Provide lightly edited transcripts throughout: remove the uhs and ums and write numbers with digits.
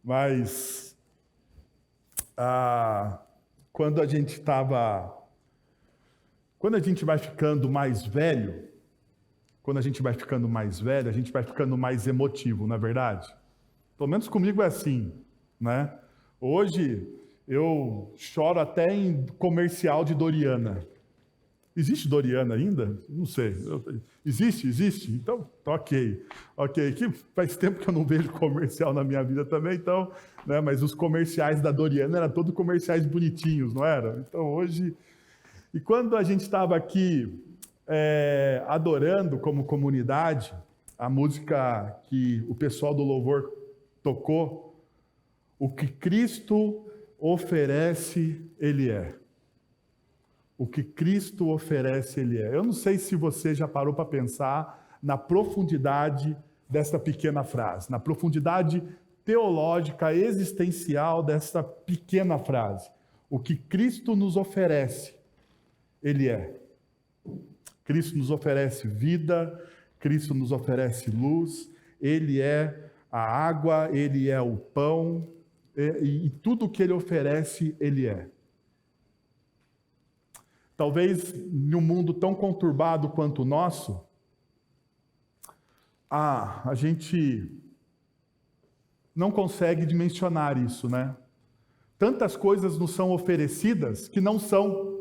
Mas quando a gente vai ficando mais velho, a gente vai ficando mais emotivo, não é verdade? Pelo menos comigo é assim, né? Hoje eu choro até em comercial de Doriana. Existe Doriana ainda? Não sei. Existe? Então, ok. Que faz tempo que eu não vejo comercial na minha vida também, então, né? Mas os comerciais da Doriana eram todos comerciais bonitinhos, não era? Então, hoje... E quando a gente estava aqui adorando como comunidade, a música que o pessoal do louvor tocou, o que Cristo oferece, Ele é. O que Cristo oferece, Ele é. Eu não sei se você já parou para pensar na profundidade dessa pequena frase, na profundidade teológica, existencial dessa pequena frase. O que Cristo nos oferece, Ele é. Cristo nos oferece vida, Cristo nos oferece luz, Ele é a água, Ele é o pão, e tudo que Ele oferece, Ele é. Talvez em um mundo tão conturbado quanto o nosso, a gente não consegue dimensionar isso, né? Tantas coisas nos são oferecidas que não são.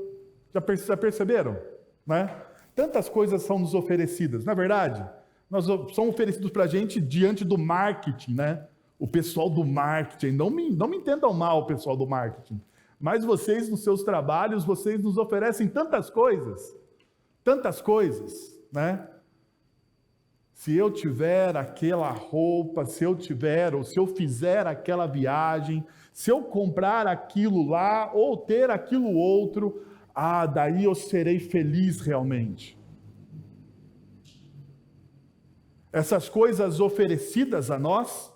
Já perceberam? Né? Tantas coisas são nos oferecidas, não é verdade? São oferecidos para a gente diante do marketing, né? O pessoal do marketing, não me entendam mal, o pessoal do marketing, mas vocês, nos seus trabalhos, vocês nos oferecem tantas coisas, né? Se eu tiver aquela roupa, se eu fizer aquela viagem, se eu comprar aquilo lá, ou ter aquilo outro, daí eu serei feliz realmente. Essas coisas oferecidas a nós,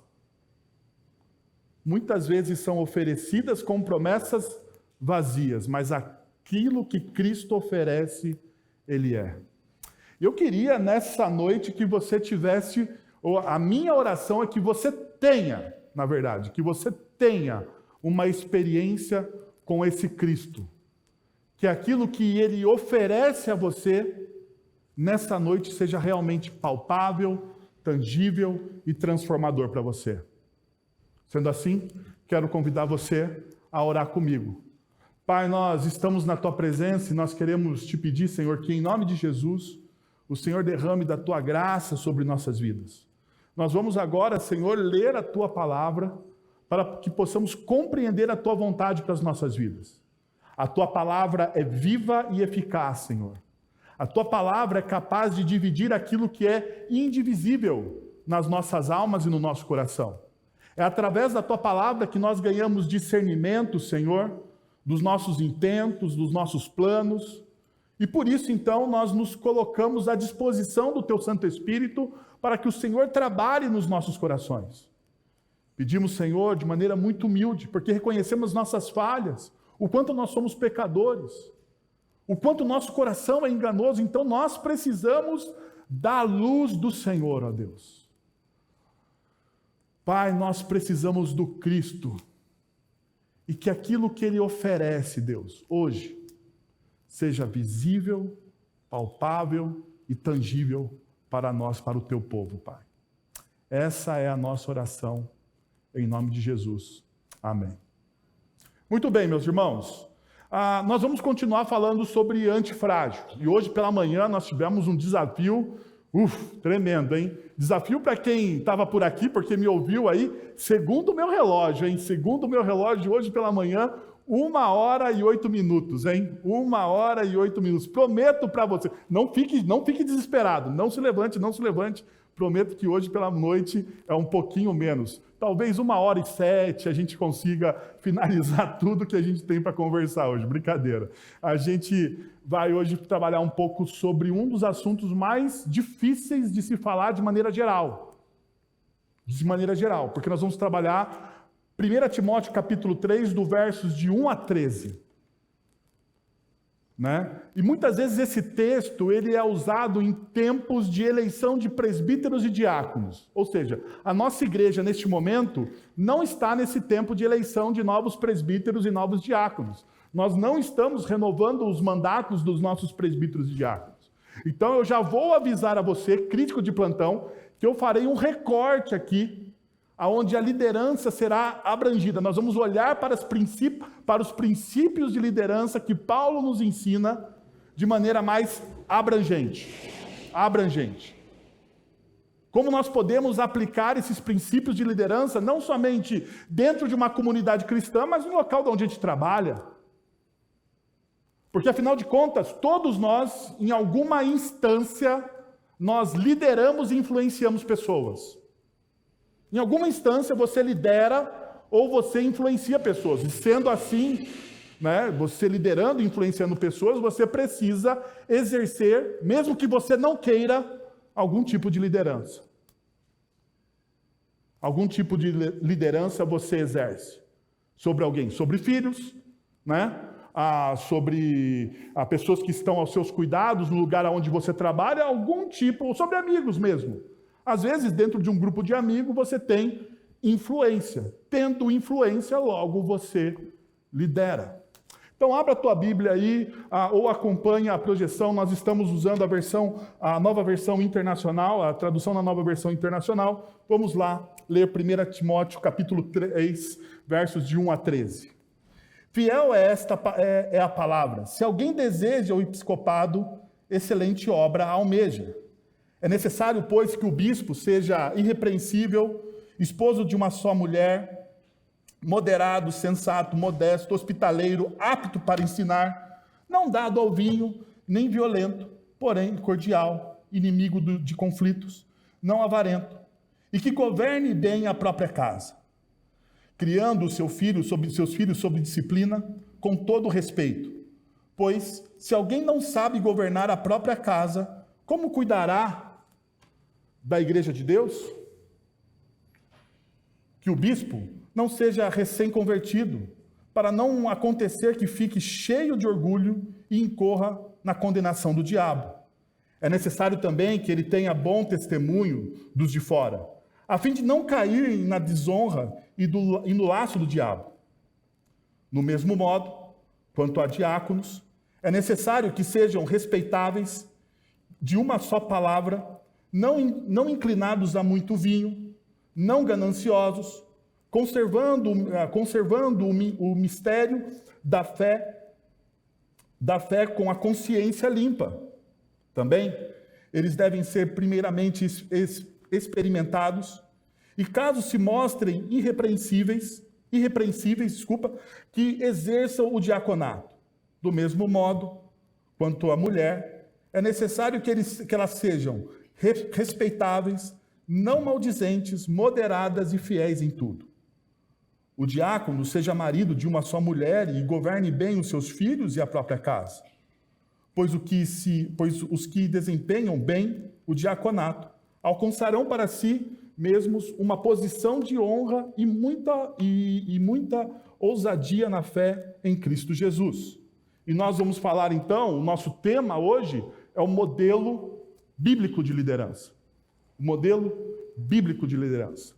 muitas vezes são oferecidas com promessas vazias, mas aquilo que Cristo oferece, Ele é. Eu queria nessa noite que você tivesse, a minha oração é que você tenha, na verdade, que você tenha uma experiência com esse Cristo. Que aquilo que Ele oferece a você, nessa noite, seja realmente palpável, tangível e transformador para você. Sendo assim, quero convidar você a orar comigo. Pai, nós estamos na Tua presença e nós queremos Te pedir, Senhor, que em nome de Jesus, o Senhor derrame da Tua graça sobre nossas vidas. Nós vamos agora, Senhor, ler a Tua palavra para que possamos compreender a Tua vontade para as nossas vidas. A Tua palavra é viva e eficaz, Senhor. A Tua palavra é capaz de dividir aquilo que é indivisível nas nossas almas e no nosso coração. É através da Tua palavra que nós ganhamos discernimento, Senhor, dos nossos intentos, dos nossos planos. E por isso, então, nós nos colocamos à disposição do Teu Santo Espírito para que o Senhor trabalhe nos nossos corações. Pedimos, Senhor, de maneira muito humilde, porque reconhecemos nossas falhas, o quanto nós somos pecadores, o quanto o nosso coração é enganoso, então nós precisamos da luz do Senhor, ó Deus. Pai, nós precisamos do Cristo, e que aquilo que Ele oferece, Deus, hoje, seja visível, palpável e tangível para nós, para o Teu povo, Pai. Essa é a nossa oração, em nome de Jesus. Amém. Muito bem, meus irmãos. Nós vamos continuar falando sobre antifrágil. E hoje pela manhã nós tivemos um desafio, tremendo, hein? Desafio para quem estava por aqui, porque me ouviu aí, segundo o meu relógio, hein? Segundo o meu relógio, hoje pela manhã, 1h08, hein? 1h08. Prometo para você, não fique desesperado, não se levante. Prometo que hoje pela noite é um pouquinho menos. Talvez 1h07 a gente consiga finalizar tudo que a gente tem para conversar hoje. Brincadeira. A gente vai hoje trabalhar um pouco sobre um dos assuntos mais difíceis de se falar de maneira geral. Porque nós vamos trabalhar 1 Timóteo capítulo 3, do versos de 1 a 13. né? E muitas vezes esse texto ele é usado em tempos de eleição de presbíteros e diáconos. Ou seja, a nossa igreja neste momento não está nesse tempo de eleição de novos presbíteros e novos diáconos. Nós não estamos renovando os mandatos dos nossos presbíteros e diáconos. Então eu já vou avisar a você, crítico de plantão, que eu farei um recorte aqui onde a liderança será abrangida. Nós vamos olhar para os princípios de liderança que Paulo nos ensina de maneira mais abrangente. Como nós podemos aplicar esses princípios de liderança não somente dentro de uma comunidade cristã, mas no local onde a gente trabalha. Porque, afinal de contas, todos nós, em alguma instância, nós lideramos e influenciamos pessoas. Em alguma instância você lidera ou você influencia pessoas. E sendo assim, né, você liderando e influenciando pessoas, você precisa exercer, mesmo que você não queira, algum tipo de liderança. Algum tipo de liderança você exerce sobre alguém, sobre filhos, né? Sobre pessoas que estão aos seus cuidados, no lugar onde você trabalha, algum tipo, ou sobre amigos mesmo. Às vezes, dentro de um grupo de amigos, você tem influência. Tendo influência, logo você lidera. Então, abra a tua Bíblia aí, ou acompanhe a projeção. Nós estamos usando a nova versão internacional, a tradução na nova versão internacional. Vamos lá ler 1 Timóteo, capítulo 3, versos de 1 a 13. Fiel é a palavra. Se alguém deseja o episcopado, excelente obra almeja. É necessário, pois, que o bispo seja irrepreensível, esposo de uma só mulher, moderado, sensato, modesto, hospitaleiro, apto para ensinar, não dado ao vinho, nem violento, porém cordial, inimigo de conflitos, não avarento, e que governe bem a própria casa, criando seus filhos sob disciplina, com todo respeito. Pois, se alguém não sabe governar a própria casa, como cuidará da igreja de Deus? Que o bispo não seja recém-convertido, para não acontecer que fique cheio de orgulho e incorra na condenação do diabo. É necessário também que ele tenha bom testemunho dos de fora, a fim de não cair na desonra e no laço do diabo. No mesmo modo, quanto a diáconos, é necessário que sejam respeitáveis, de uma só palavra, não inclinados a muito vinho, não gananciosos, conservando o mistério da fé com a consciência limpa. Também, eles devem ser primeiramente experimentados, e caso se mostrem irrepreensíveis, que exerçam o diaconato. Do mesmo modo, quanto à mulher, é necessário que elas sejam respeitáveis, não maldizentes, moderadas e fiéis em tudo. O diácono seja marido de uma só mulher e governe bem os seus filhos e a própria casa. Pois os que desempenham bem o diaconato alcançarão para si mesmos uma posição de honra e muita ousadia na fé em Cristo Jesus. E nós vamos falar então, o nosso tema hoje é o modelo bíblico de liderança. O modelo bíblico de liderança.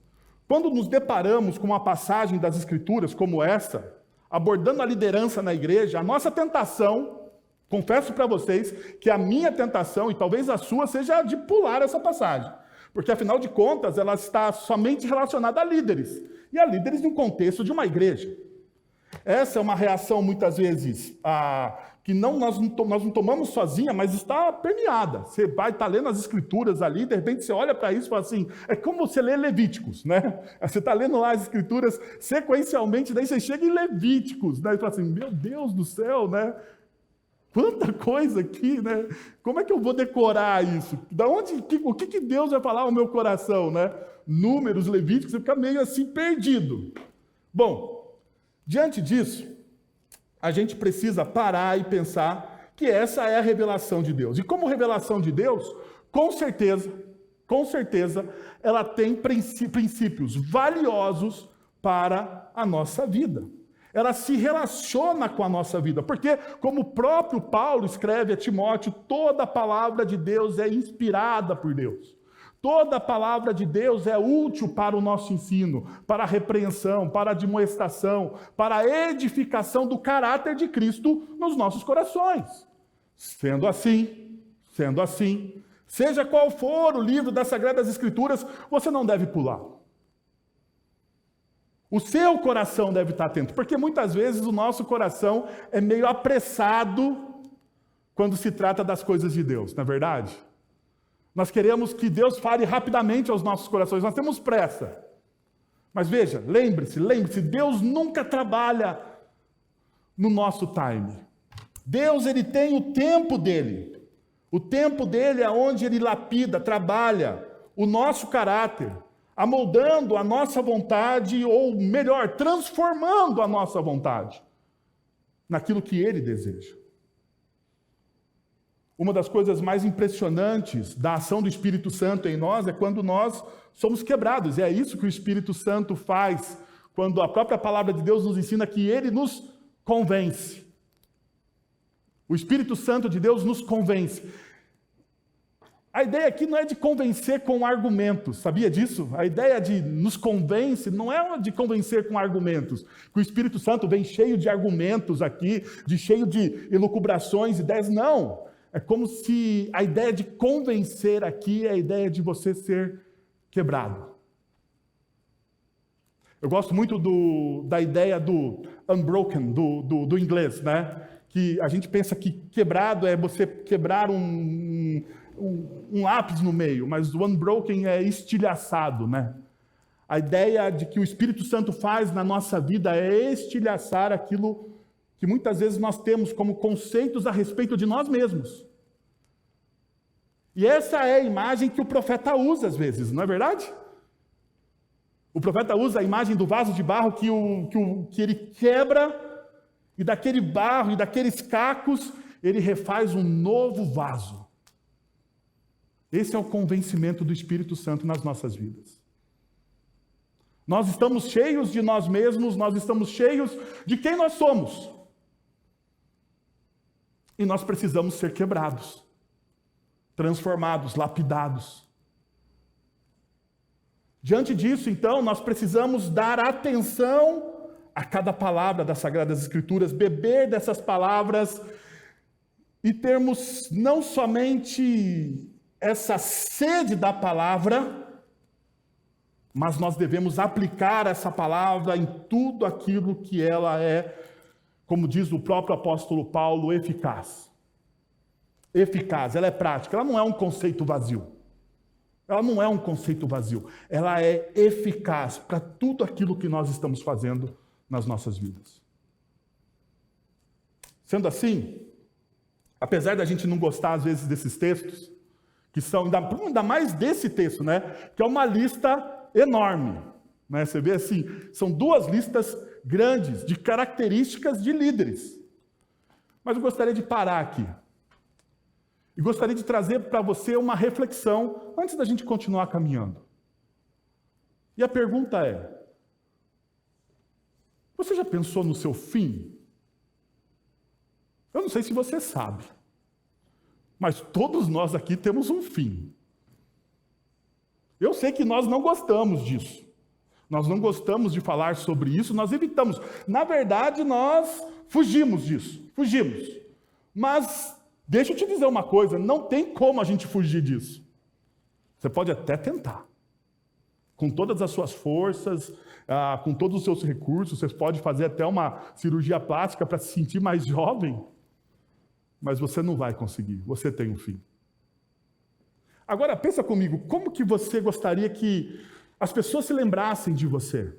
Quando nos deparamos com uma passagem das Escrituras como essa, abordando a liderança na igreja, a nossa tentação, confesso para vocês, que a minha tentação, e talvez a sua, seja de pular essa passagem. Porque, afinal de contas, ela está somente relacionada a líderes. E a líderes no contexto de uma igreja. Essa é uma reação, muitas vezes, que nós não tomamos sozinha, mas está permeada. Você vai estar lendo as Escrituras ali, de repente você olha para isso e fala assim, é como você lê Levíticos, né? Você está lendo lá as Escrituras sequencialmente, daí você chega em Levíticos, né? E fala assim, meu Deus do céu, né? Quanta coisa aqui, né? Como é que eu vou decorar isso? O que Deus vai falar ao meu coração, né? Números, Levíticos, você fica meio assim perdido. Bom, diante disso, a gente precisa parar e pensar que essa é a revelação de Deus. E como revelação de Deus, com certeza, ela tem princípios valiosos para a nossa vida. ela se relaciona com a nossa vida, porque, como o próprio Paulo escreve a Timóteo, toda a palavra de Deus é inspirada por Deus. Toda a palavra de Deus é útil para o nosso ensino, para a repreensão, para a admoestação, para a edificação do caráter de Cristo nos nossos corações. Sendo assim, seja qual for o livro das Sagradas Escrituras, você não deve pular. O seu coração deve estar atento, porque muitas vezes o nosso coração é meio apressado quando se trata das coisas de Deus, não é verdade? Nós queremos que Deus fale rapidamente aos nossos corações, nós temos pressa. Mas veja, lembre-se, Deus nunca trabalha no nosso time. Deus, ele tem o tempo dele. O tempo dele é onde ele lapida, trabalha o nosso caráter, amoldando a nossa vontade, ou melhor, transformando a nossa vontade naquilo que ele deseja. Uma das coisas mais impressionantes da ação do Espírito Santo em nós é quando nós somos quebrados. E é isso que o Espírito Santo faz, quando a própria palavra de Deus nos ensina que ele nos convence. O Espírito Santo de Deus nos convence. A ideia aqui não é de convencer com argumentos, sabia disso? A ideia de nos convence não é de convencer com argumentos. Que o Espírito Santo vem cheio de argumentos aqui, cheio de elucubrações, ideias. Não. É como se a ideia de convencer aqui é a ideia de você ser quebrado. Eu gosto muito da ideia do unbroken, do inglês, né? Que a gente pensa que quebrado é você quebrar um lápis no meio, mas o unbroken é estilhaçado, né? A ideia de que o Espírito Santo faz na nossa vida é estilhaçar aquilo que muitas vezes nós temos como conceitos a respeito de nós mesmos. E essa é a imagem que o profeta usa às vezes, não é verdade? O profeta usa a imagem do vaso de barro que ele quebra, e daquele barro e daqueles cacos, ele refaz um novo vaso. Esse é o convencimento do Espírito Santo nas nossas vidas. Nós estamos cheios de nós mesmos, nós estamos cheios de quem nós somos. E nós precisamos ser quebrados, transformados, lapidados. Diante disso, então, nós precisamos dar atenção a cada palavra das Sagradas Escrituras, beber dessas palavras e termos não somente essa sede da palavra, mas nós devemos aplicar essa palavra em tudo aquilo que ela é, como diz o próprio apóstolo Paulo, eficaz. Eficaz, ela é prática, ela não é um conceito vazio. Ela não é um conceito vazio, ela é eficaz para tudo aquilo que nós estamos fazendo nas nossas vidas. Sendo assim, apesar da gente não gostar às vezes desses textos, que são, ainda mais desse texto, né, que é uma lista enorme, né? Você vê assim, são duas listas grandes de características de líderes. Mas eu gostaria de parar aqui. E gostaria de trazer para você uma reflexão antes da gente continuar caminhando. E a pergunta é: você já pensou no seu fim? Eu não sei se você sabe, mas todos nós aqui temos um fim. Eu sei que nós não gostamos disso. Nós não gostamos de falar sobre isso, nós evitamos. Na verdade, nós fugimos disso. Fugimos. Mas deixa eu te dizer uma coisa, não tem como a gente fugir disso. Você pode até tentar. Com todas as suas forças, com todos os seus recursos, você pode fazer até uma cirurgia plástica para se sentir mais jovem, mas você não vai conseguir, você tem um fim. Agora, pensa comigo, como que você gostaria que as pessoas se lembrassem de você?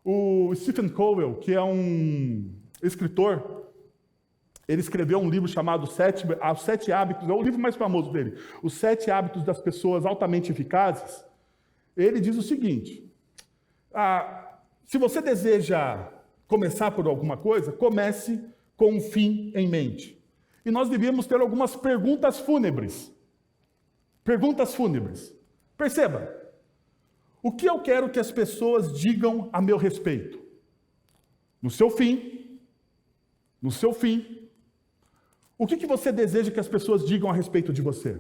O Stephen Covey, que é um escritor, ele escreveu um livro chamado Os Sete Hábitos, é o livro mais famoso dele, Os 7 Hábitos das Pessoas Altamente Eficazes. Ele diz o seguinte: se você deseja começar por alguma coisa, comece com um fim em mente. E nós devíamos ter algumas perguntas fúnebres. Perguntas fúnebres. Perceba, O que eu quero que as pessoas digam a meu respeito? No seu fim, o que você deseja que as pessoas digam a respeito de você?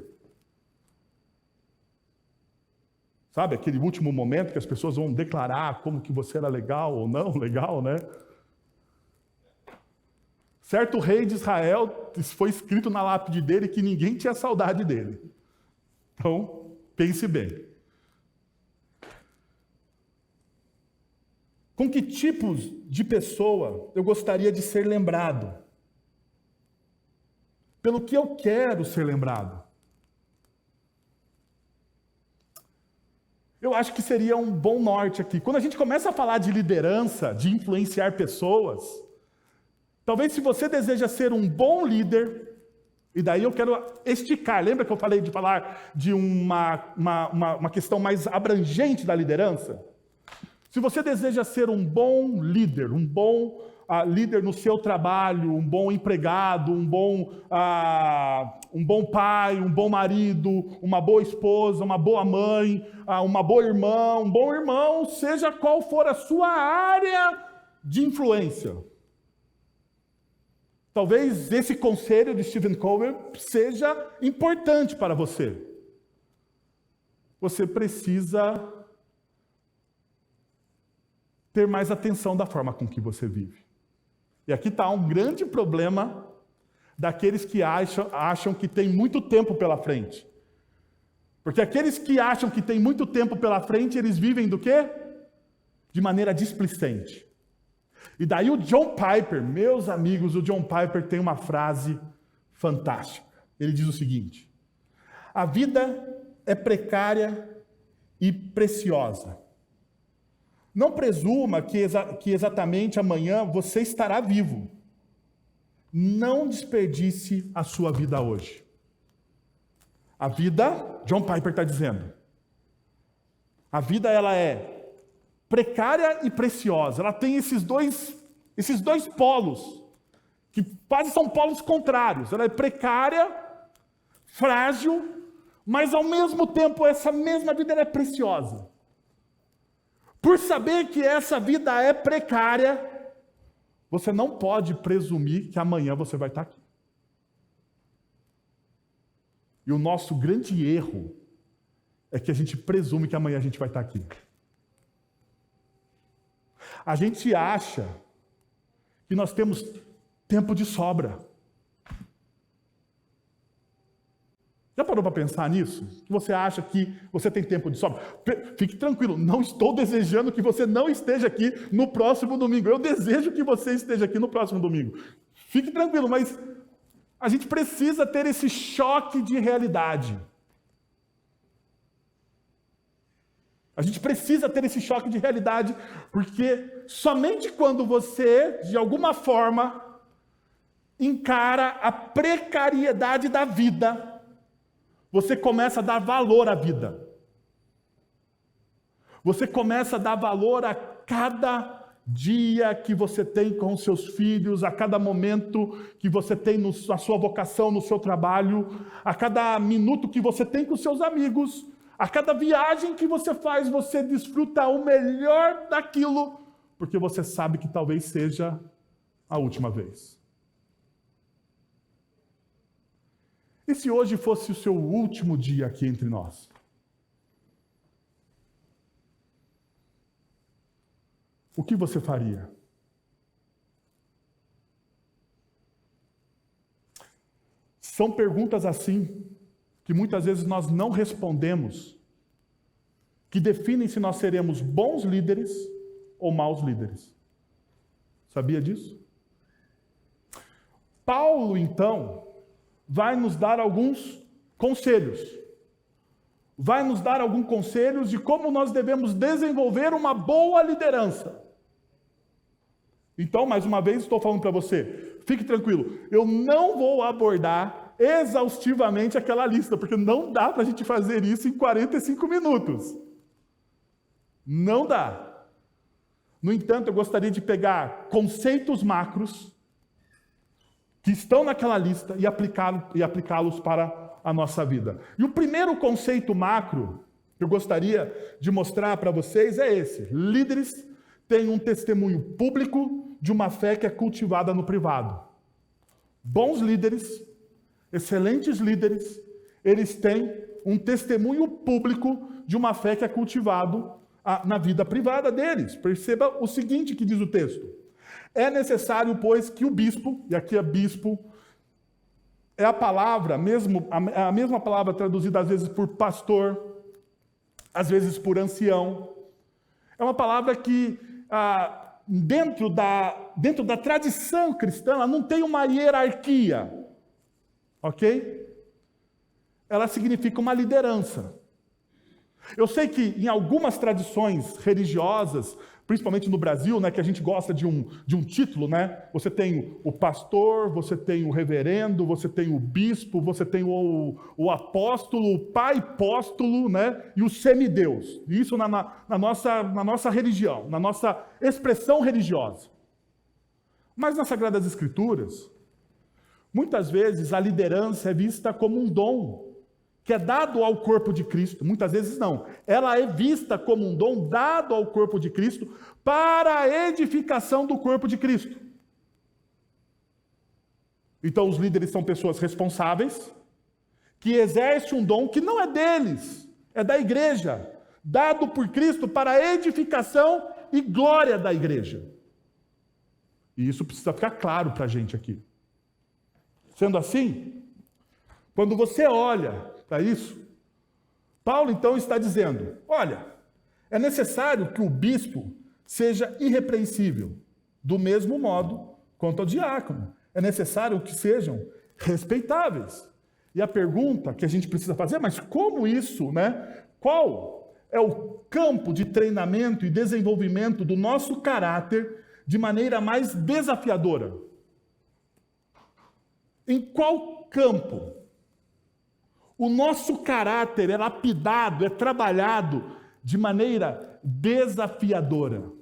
Sabe, aquele último momento que as pessoas vão declarar como que você era legal ou não legal, né? Certo rei de Israel, foi escrito na lápide dele que ninguém tinha saudade dele. Então, pense bem. Com que tipos de pessoa eu gostaria de ser lembrado? Pelo que eu quero ser lembrado? Eu acho que seria um bom norte aqui. Quando a gente começa a falar de liderança, de influenciar pessoas, talvez se você deseja ser um bom líder, e daí eu quero esticar, lembra que eu falei de falar de uma questão mais abrangente da liderança? Se você deseja ser um bom líder, um bom líder no seu trabalho, um bom empregado, um bom pai, um bom marido, uma boa esposa, uma boa mãe, uma boa irmã, um bom irmão, seja qual for a sua área de influência. Talvez esse conselho de Stephen Covey seja importante para você. Você precisa ter mais atenção da forma com que você vive. E aqui está um grande problema daqueles que acham que tem muito tempo pela frente. Porque aqueles que acham que tem muito tempo pela frente, eles vivem do quê? De maneira displicente. E daí o John Piper, meus amigos, o John Piper tem uma frase fantástica. Ele diz o seguinte: a vida é precária e preciosa. Não presuma que exatamente amanhã você estará vivo. Não desperdice a sua vida hoje. A vida, John Piper está dizendo, a vida ela é precária e preciosa. Ela tem esses dois polos, que quase são polos contrários. Ela é precária, frágil, mas ao mesmo tempo essa mesma vida ela é preciosa. Por saber que essa vida é precária, você não pode presumir que amanhã você vai estar aqui. E o nosso grande erro é que a gente presume que amanhã a gente vai estar aqui. A gente acha que nós temos tempo de sobra. Já parou para pensar nisso? Que você acha que você tem tempo de sobra? Fique tranquilo, não estou desejando que você não esteja aqui no próximo domingo. Eu desejo que você esteja aqui no próximo domingo. Fique tranquilo, mas a gente precisa ter esse choque de realidade. A gente precisa ter esse choque de realidade, porque somente quando você, de alguma forma, encara a precariedade da vida, você começa a dar valor à vida. Você começa a dar valor a cada dia que você tem com os seus filhos, a cada momento que você tem na sua vocação, no seu trabalho, a cada minuto que você tem com os seus amigos, a cada viagem que você faz, você desfruta o melhor daquilo, porque você sabe que talvez seja a última vez. E se hoje fosse o seu último dia aqui entre nós? O que você faria? São perguntas assim, que muitas vezes nós não respondemos, que definem se nós seremos bons líderes ou maus líderes. Sabia disso? Paulo, então, vai nos dar alguns conselhos. Vai nos dar alguns conselhos de como nós devemos desenvolver uma boa liderança. Então, mais uma vez, estou falando para você, fique tranquilo, eu não vou abordar exaustivamente aquela lista, porque não dá para a gente fazer isso em 45 minutos. Não dá. No entanto, eu gostaria de pegar conceitos macros que estão naquela lista e aplicá-los para a nossa vida. E o primeiro conceito macro que que eu gostaria de mostrar para vocês é esse. Líderes têm um testemunho público de uma fé que é cultivada no privado. Bons líderes, excelentes líderes, eles têm um testemunho público de uma fé que é cultivado na vida privada deles. Perceba o seguinte que diz o texto. É necessário, pois, que o bispo, e aqui é bispo, é a palavra, a mesma palavra traduzida às vezes por pastor, às vezes por ancião. É uma palavra que, dentro da tradição cristã, ela não tem uma hierarquia, ok? Ela significa uma liderança. Eu sei que em algumas tradições religiosas, principalmente no Brasil, né, que a gente gosta de um título, né? Você tem o pastor, você tem o reverendo, você tem o bispo, você tem o apóstolo, o pai apóstolo, né? E o semideus. Isso na nossa religião, na nossa expressão religiosa. Mas nas Sagradas Escrituras, muitas vezes a liderança é vista como um dom que é dado ao corpo de Cristo. Muitas vezes não. Ela é vista como um dom dado ao corpo de Cristo para a edificação do corpo de Cristo. Então, os líderes são pessoas responsáveis, que exercem um dom que não é deles, é da igreja, dado por Cristo para a edificação e glória da igreja. E isso precisa ficar claro para a gente aqui. Sendo assim, quando você olha para isso, Paulo então está dizendo, olha, é necessário que o bispo seja irrepreensível, do mesmo modo quanto ao diácono. É necessário que sejam respeitáveis. E a pergunta que a gente precisa fazer, mas como isso, né? Qual é o campo de treinamento e desenvolvimento do nosso caráter de maneira mais desafiadora? Em qual campo o nosso caráter é lapidado, é trabalhado de maneira desafiadora?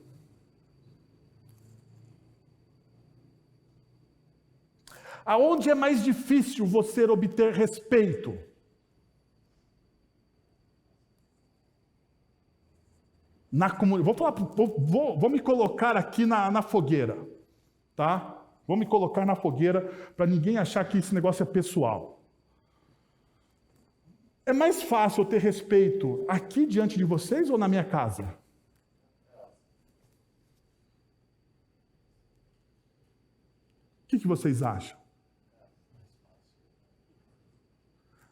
Aonde é mais difícil você obter respeito? Na comunidade. Vou me colocar aqui na fogueira, tá? Vou me colocar na fogueira para ninguém achar que esse negócio é pessoal. É mais fácil eu ter respeito aqui diante de vocês ou na minha casa? O que vocês acham?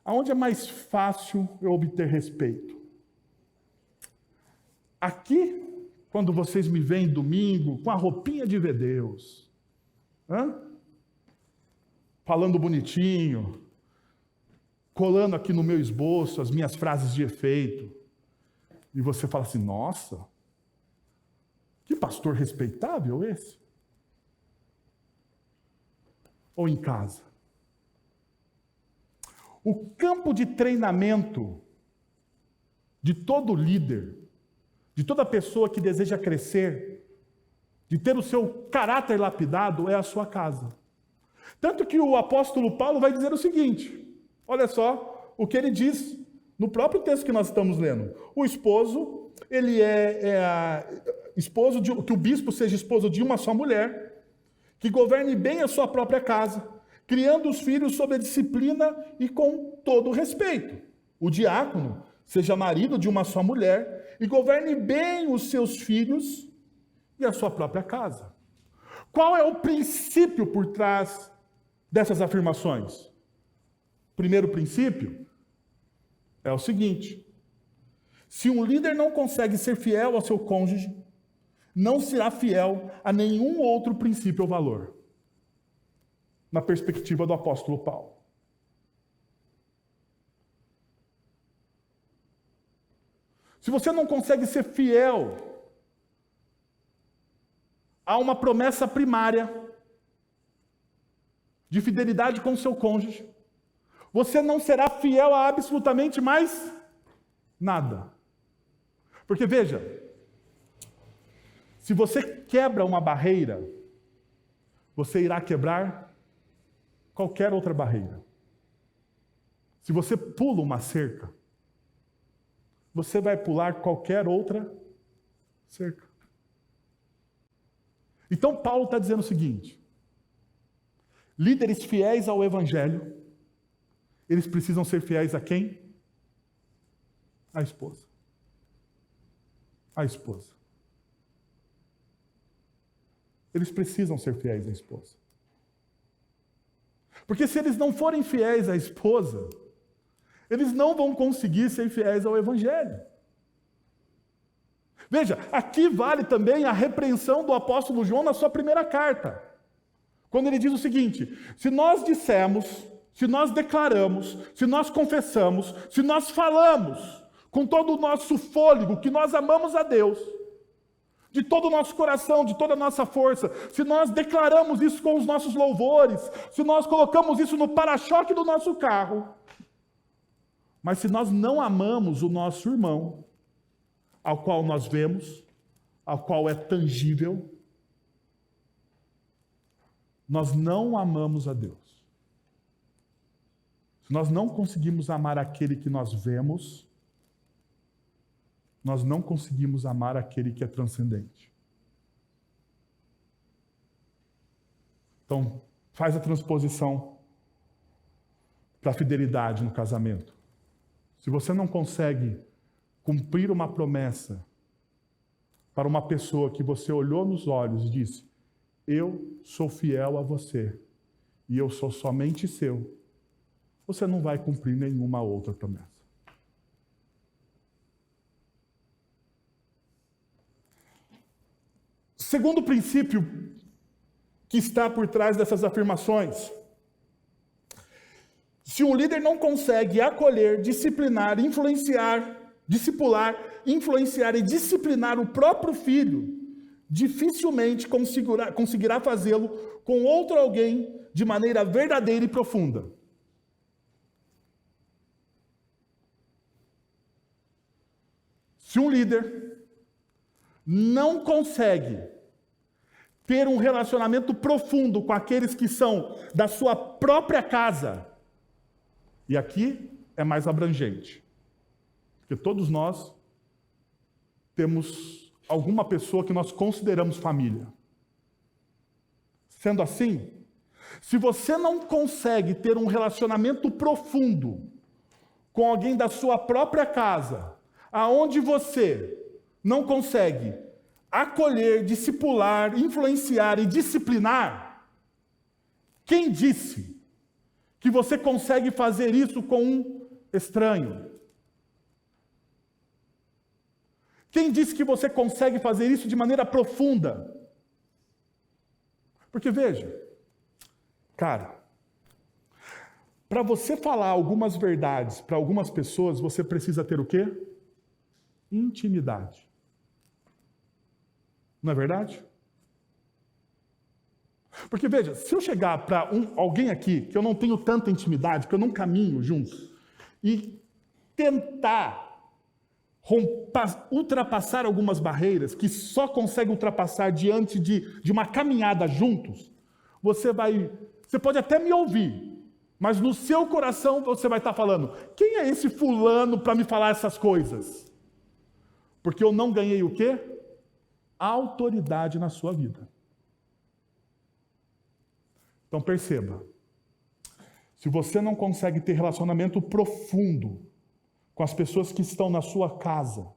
Aonde é mais fácil eu obter respeito? Aqui, quando vocês me veem domingo com a roupinha de ver Deus, falando bonitinho, colando aqui no meu esboço as minhas frases de efeito, e você fala assim, nossa, que pastor respeitável esse? Ou em casa? O campo de treinamento de todo líder, de toda pessoa que deseja crescer, de ter o seu caráter lapidado, é a sua casa. Tanto que o apóstolo Paulo vai dizer o seguinte, olha só o que ele diz no próprio texto que nós estamos lendo. O esposo, ele que o bispo seja esposo de uma só mulher, que governe bem a sua própria casa, criando os filhos sob a disciplina e com todo o respeito. O diácono seja marido de uma só mulher e governe bem os seus filhos e a sua própria casa. Qual é o princípio por trás dessas afirmações? O primeiro princípio é o seguinte: se um líder não consegue ser fiel ao seu cônjuge, não será fiel a nenhum outro princípio ou valor, na perspectiva do apóstolo Paulo. Se você não consegue ser fiel a uma promessa primária de fidelidade com o seu cônjuge, você não será fiel a absolutamente mais nada. Porque veja, se você quebra uma barreira, você irá quebrar qualquer outra barreira. Se você pula uma cerca, você vai pular qualquer outra cerca. Então Paulo está dizendo o seguinte: líderes fiéis ao Evangelho, eles precisam ser fiéis a quem? A esposa. A esposa. Eles precisam ser fiéis à esposa. Porque se eles não forem fiéis à esposa, eles não vão conseguir ser fiéis ao Evangelho. Veja, aqui vale também a repreensão do apóstolo João na sua primeira carta. Quando ele diz o seguinte: se nós dissemos, se nós declaramos, se nós confessamos, se nós falamos com todo o nosso fôlego que nós amamos a Deus, de todo o nosso coração, de toda a nossa força, se nós declaramos isso com os nossos louvores, se nós colocamos isso no para-choque do nosso carro, mas se nós não amamos o nosso irmão, ao qual nós vemos, ao qual é tangível, nós não amamos a Deus. Se nós não conseguimos amar aquele que nós vemos, nós não conseguimos amar aquele que é transcendente. Então, faz a transposição para a fidelidade no casamento. Se você não consegue cumprir uma promessa para uma pessoa que você olhou nos olhos e disse: eu sou fiel a você e eu sou somente seu, você não vai cumprir nenhuma outra promessa. Segundo princípio que está por trás dessas afirmações: se um líder não consegue acolher, disciplinar, discipular, influenciar e disciplinar o próprio filho, dificilmente conseguirá fazê-lo com outro alguém de maneira verdadeira e profunda. Se um líder não consegue ter um relacionamento profundo com aqueles que são da sua própria casa, e aqui é mais abrangente, porque todos nós temos alguma pessoa que nós consideramos família. Sendo assim, se você não consegue ter um relacionamento profundo com alguém da sua própria casa, aonde você não consegue acolher, discipular, influenciar e disciplinar, quem disse que você consegue fazer isso com um estranho? Quem disse que você consegue fazer isso de maneira profunda? Porque veja, cara, para você falar algumas verdades para algumas pessoas, você precisa ter o quê? Intimidade. Não é verdade? Porque veja, se eu chegar para alguém aqui que eu não tenho tanta intimidade, que eu não caminho junto, e tentar ultrapassar algumas barreiras que só consegue ultrapassar diante de uma caminhada juntos, você pode até me ouvir, mas no seu coração você vai estar falando: quem é esse fulano para me falar essas coisas? Porque eu não ganhei o quê? Autoridade na sua vida. Então perceba, se você não consegue ter relacionamento profundo com as pessoas que estão na sua casa,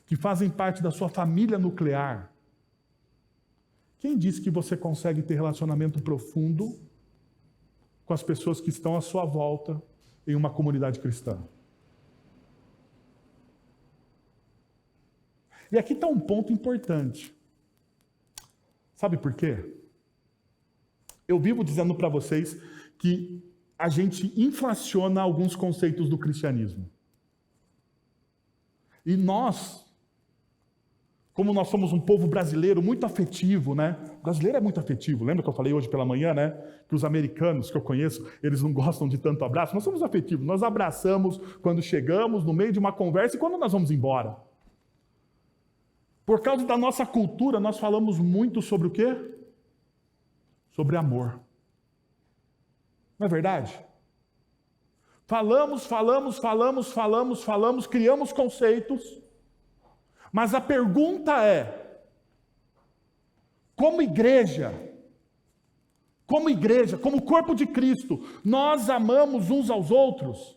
que fazem parte da sua família nuclear, quem disse que você consegue ter relacionamento profundo com as pessoas que estão à sua volta em uma comunidade cristã? E aqui está um ponto importante. Sabe por quê? Eu vivo dizendo para vocês que a gente inflaciona alguns conceitos do cristianismo. E nós, como nós somos um povo brasileiro muito afetivo, né? O brasileiro é muito afetivo. Lembra que eu falei hoje pela manhã, né? Que os americanos que eu conheço, eles não gostam de tanto abraço. Nós somos afetivos. Nós abraçamos quando chegamos, no meio de uma conversa e quando nós vamos embora. Por causa da nossa cultura, nós falamos muito sobre o quê? Sobre amor. Não é verdade? falamos, criamos conceitos, mas a pergunta é, como igreja, como corpo de Cristo, nós amamos uns aos outros?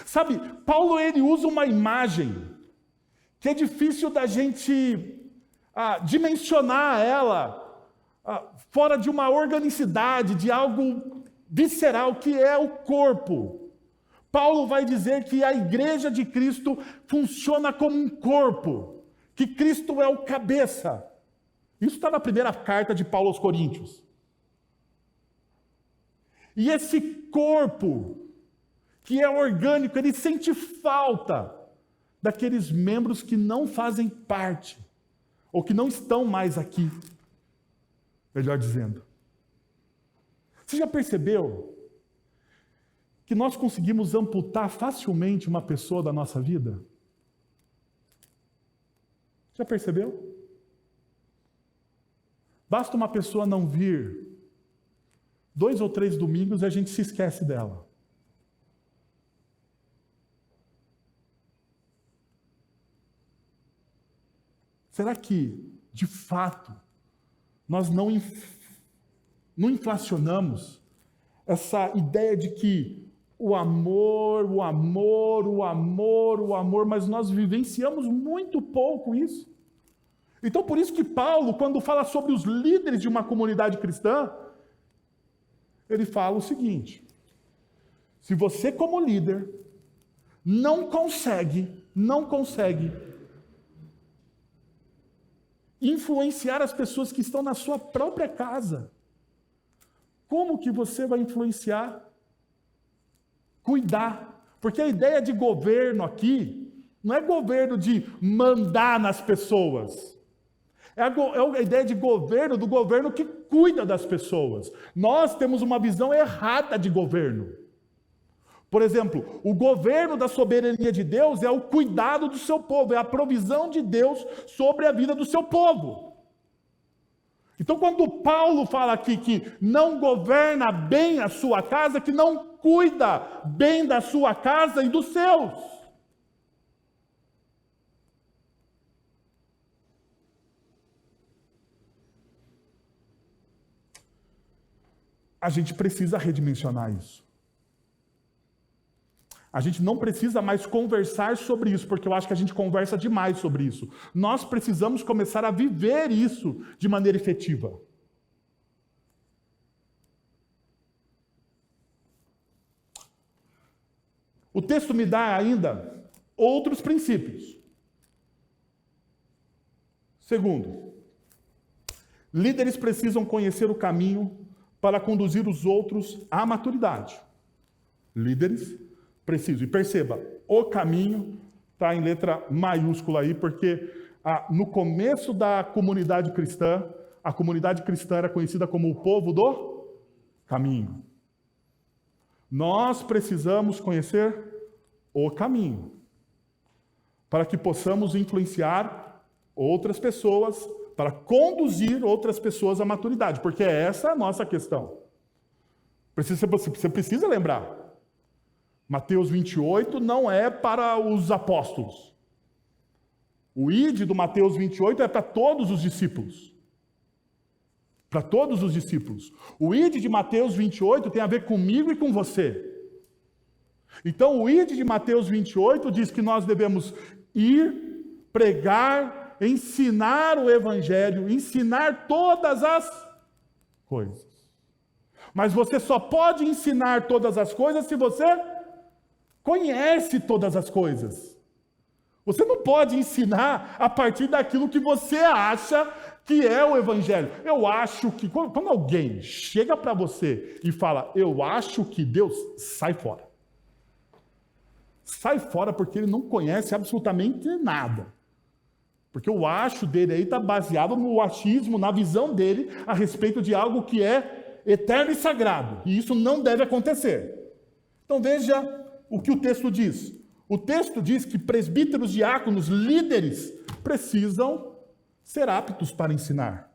Sabe, Paulo ele usa uma imagem que é difícil da gente dimensionar ela fora de uma organicidade, de algo visceral, que é o corpo. Paulo vai dizer que a igreja de Cristo funciona como um corpo, que Cristo é o cabeça. Isso está na primeira carta de Paulo aos Coríntios. E esse corpo, que é orgânico, ele sente falta daqueles membros que não fazem parte, ou que não estão mais aqui, melhor dizendo. Você já percebeu que nós conseguimos amputar facilmente uma pessoa da nossa vida? Já percebeu? Basta uma pessoa não vir 2 ou 3 domingos e a gente se esquece dela. Será que, de fato, nós não inflacionamos essa ideia de que o amor, mas nós vivenciamos muito pouco isso? Então, por isso que Paulo, quando fala sobre os líderes de uma comunidade cristã, ele fala o seguinte: se você como líder não consegue influenciar as pessoas que estão na sua própria casa, como que você vai influenciar? Cuidar. Porque a ideia de governo aqui não é governo de mandar nas pessoas. É a ideia de governo, do governo que cuida das pessoas. Nós temos uma visão errada de governo. Por exemplo, o governo da soberania de Deus é o cuidado do seu povo, é a provisão de Deus sobre a vida do seu povo. Então, quando Paulo fala aqui que não governa bem a sua casa, que não cuida bem da sua casa e dos seus. A gente precisa redimensionar isso. A gente não precisa mais conversar sobre isso, porque eu acho que a gente conversa demais sobre isso. Nós precisamos começar a viver isso de maneira efetiva. O texto me dá ainda outros princípios. Segundo, líderes precisam conhecer o caminho para conduzir os outros à maturidade. Líderes precisam. E perceba, o caminho está em letra maiúscula aí, porque no começo da comunidade cristã, a comunidade cristã era conhecida como o povo do caminho. Nós precisamos conhecer o caminho para que possamos influenciar outras pessoas, para conduzir outras pessoas à maturidade, porque essa é a nossa questão. Você precisa lembrar, Mateus 28 não é para os apóstolos. O ide do Mateus 28 é para todos os discípulos. Para todos os discípulos. O ide de Mateus 28 tem a ver comigo e com você. Então, o ide de Mateus 28 diz que nós devemos ir, pregar, ensinar o evangelho, ensinar todas as coisas. Mas você só pode ensinar todas as coisas se você conhece todas as coisas. Você não pode ensinar a partir daquilo que você acha que é o evangelho. Eu acho que, quando alguém chega para você e fala, eu acho que Deus, sai fora. Sai fora porque ele não conhece absolutamente nada. Porque o acho dele aí está baseado no achismo, na visão dele a respeito de algo que é eterno e sagrado. E isso não deve acontecer. Então veja o que o texto diz. O texto diz que presbíteros, diáconos, líderes precisam ser aptos para ensinar,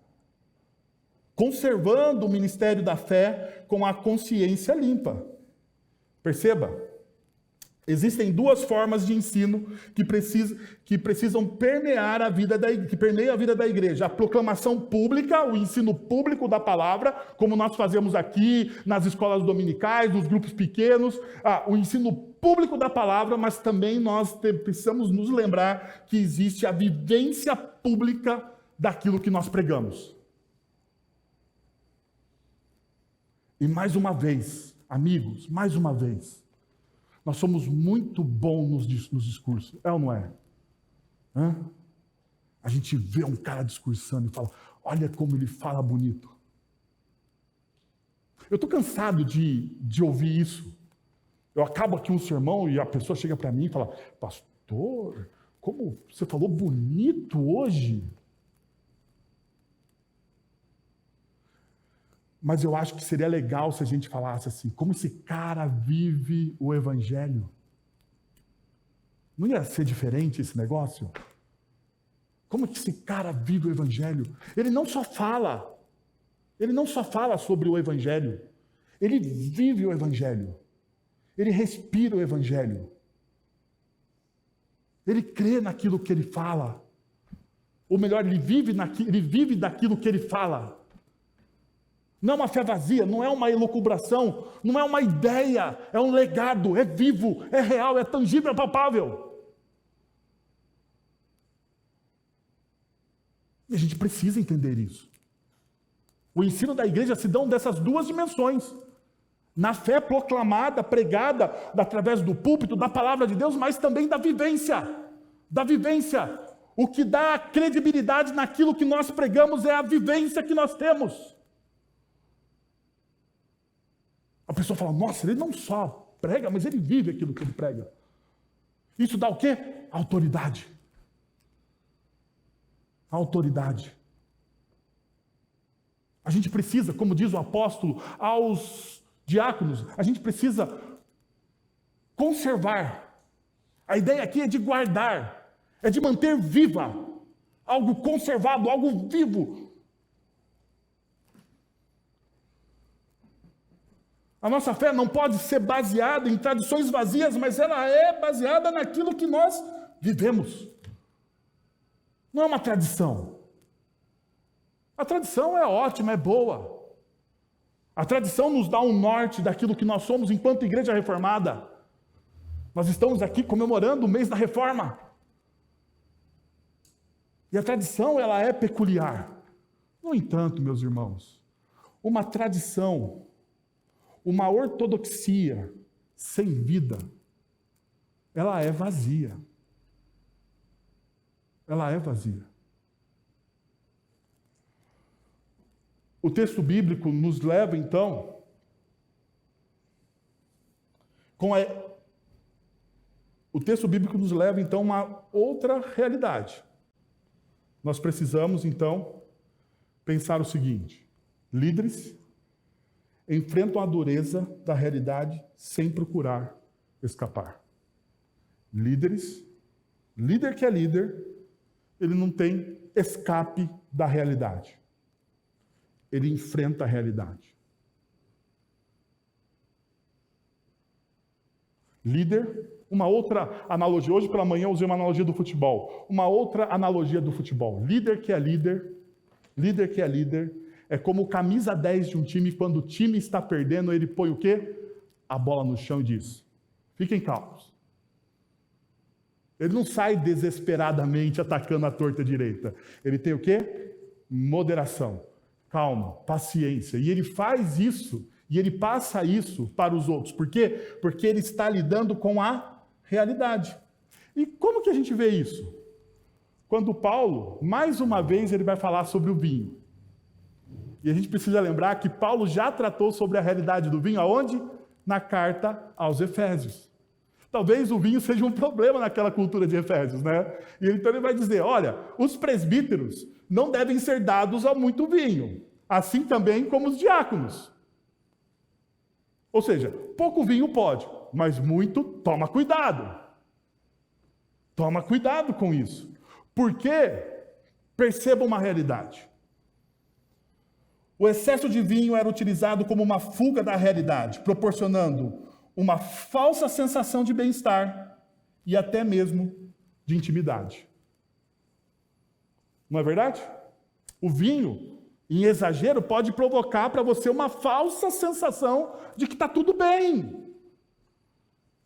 conservando o ministério da fé com a consciência limpa. Perceba, existem duas formas de ensino que precisam permear a vida que permeiam a vida da igreja. A proclamação pública, o ensino público da palavra, como nós fazemos aqui nas escolas dominicais, nos grupos pequenos, o ensino público da palavra, mas também nós precisamos nos lembrar que existe a vivência pública daquilo que nós pregamos. E mais uma vez, amigos, mais uma vez, nós somos muito bons nos discursos, é ou não é? A gente vê um cara discursando e fala, olha como ele fala bonito. Eu estou cansado de ouvir isso. Eu acabo aqui um sermão e a pessoa chega para mim e fala, pastor, como você falou bonito hoje. Mas eu acho que seria legal se a gente falasse assim, como esse cara vive o evangelho. Não ia ser diferente esse negócio? Como que esse cara vive o evangelho? Ele não só fala sobre o evangelho, ele vive o evangelho. Ele respira o evangelho. Ele crê naquilo que ele fala. Ou melhor, ele vive daquilo que ele fala. Não é uma fé vazia, não é uma elucubração, não é uma ideia, é um legado, é vivo, é real, é tangível, é palpável. E a gente precisa entender isso. O ensino da igreja se dá dessas duas dimensões. Na fé proclamada, pregada, através do púlpito, da palavra de Deus, mas também da vivência. Da vivência. O que dá credibilidade naquilo que nós pregamos é a vivência que nós temos. A pessoa fala, nossa, ele não só prega, mas ele vive aquilo que ele prega. Isso dá o quê? Autoridade. Autoridade. A gente precisa, como diz o apóstolo aos diáconos, a gente precisa conservar. A ideia aqui é de guardar, é de manter viva, algo conservado, algo vivo. A nossa fé não pode ser baseada em tradições vazias, mas ela é baseada naquilo que nós vivemos. Não é uma tradição. A tradição é ótima, é boa. A tradição nos dá um norte daquilo que nós somos enquanto igreja reformada. Nós estamos aqui comemorando o mês da reforma. E a tradição, ela é peculiar. No entanto, meus irmãos, uma tradição, uma ortodoxia sem vida, ela é vazia. Ela é vazia. O texto bíblico nos leva, então, o texto bíblico nos leva, então, a uma outra realidade. Nós precisamos, então, pensar o seguinte: líderes enfrentam a dureza da realidade sem procurar escapar. Líder que é líder, ele não tem escape da realidade. Ele enfrenta a realidade. Líder, uma outra analogia, hoje pela manhã eu usei uma analogia do futebol. Uma outra analogia do futebol. Líder que é líder, é como o camisa 10 de um time, quando o time está perdendo, ele põe o quê? A bola no chão e diz, fiquem calmos. Ele não sai desesperadamente atacando a torta direita. Ele tem o quê? Moderação, calma, paciência. E ele faz isso, e ele passa isso para os outros. Por quê? Porque ele está lidando com a realidade. E como que a gente vê isso? Quando Paulo, mais uma vez, ele vai falar sobre o vinho. E a gente precisa lembrar que Paulo já tratou sobre a realidade do vinho, aonde? Na carta aos Efésios. Talvez o vinho seja um problema naquela cultura de Efésios, né? E então ele vai dizer, olha, os presbíteros não devem ser dados a muito vinho, assim também como os diáconos. Ou seja, pouco vinho pode, mas muito, toma cuidado. Toma cuidado com isso. Porque, perceba uma realidade. O excesso de vinho era utilizado como uma fuga da realidade, proporcionando uma falsa sensação de bem-estar e até mesmo de intimidade. Não é verdade? O vinho, em exagero, pode provocar para você uma falsa sensação de que está tudo bem,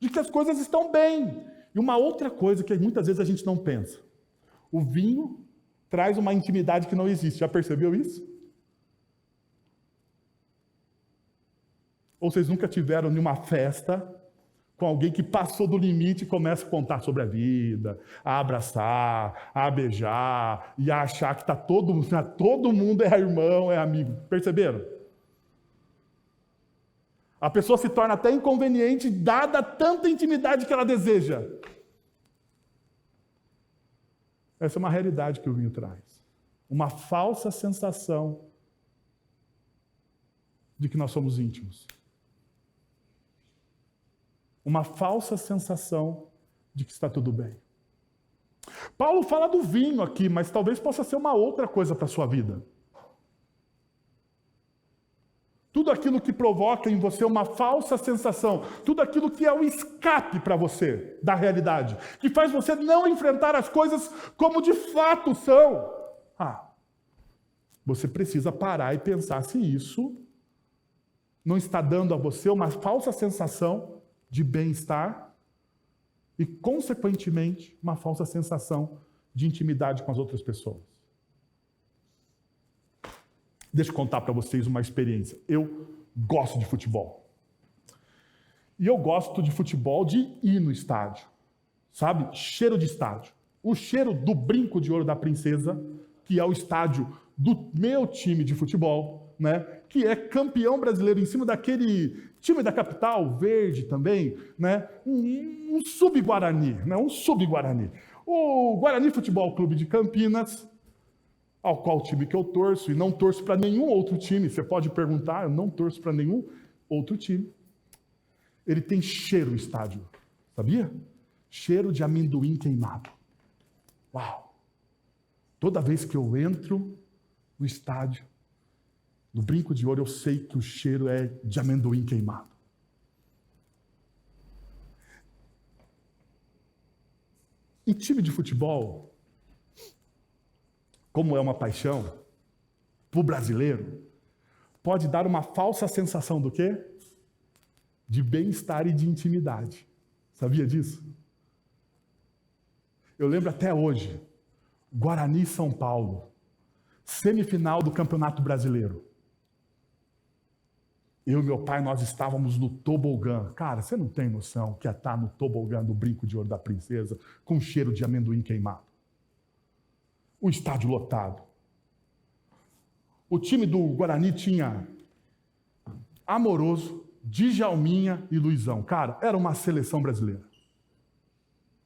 de que as coisas estão bem. E uma outra coisa que muitas vezes a gente não pensa: o vinho traz uma intimidade que não existe. Já percebeu isso? Ou vocês nunca tiveram nenhuma festa com alguém que passou do limite e começa a contar sobre a vida, a abraçar, a beijar e a achar que todo mundo é irmão, é amigo. Perceberam? A pessoa se torna até inconveniente dada tanta intimidade que ela deseja. Essa é uma realidade que o vinho traz. Uma falsa sensação de que nós somos íntimos. Uma falsa sensação de que está tudo bem. Paulo fala do vinho aqui, mas talvez possa ser uma outra coisa para a sua vida. Tudo aquilo que provoca em você uma falsa sensação, tudo aquilo que é o escape para você da realidade, que faz você não enfrentar as coisas como de fato são. Você precisa parar e pensar se isso não está dando a você uma falsa sensação de bem-estar e, consequentemente, uma falsa sensação de intimidade com as outras pessoas. Deixa eu contar para vocês uma experiência. Eu gosto de futebol. E eu gosto de futebol de ir no estádio. Sabe? Cheiro de estádio. O cheiro do Brinco de Ouro da Princesa, que é o estádio do meu time de futebol, né? Que é campeão brasileiro em cima daquele time da capital, verde também, né? Um sub-Guarani, né? Um sub-Guarani. O Guarani Futebol Clube de Campinas, ao qual time que eu torço, e não torço para nenhum outro time. Você pode perguntar, eu não torço para nenhum outro time. Ele tem cheiro, o estádio, sabia? Cheiro de amendoim queimado. Uau! Toda vez que eu entro no estádio, no Brinco de Ouro, eu sei que o cheiro é de amendoim queimado. Em time de futebol, como é uma paixão, para o brasileiro, pode dar uma falsa sensação do quê? De bem-estar e de intimidade. Sabia disso? Eu lembro até hoje, Guarani e São Paulo, semifinal do Campeonato Brasileiro. Eu e meu pai, nós estávamos no tobogã. Cara, você não tem noção que é estar no tobogã do Brinco de Ouro da Princesa com cheiro de amendoim queimado. O estádio lotado. O time do Guarani tinha Amoroso, Djalminha e Luizão. Cara, era uma seleção brasileira.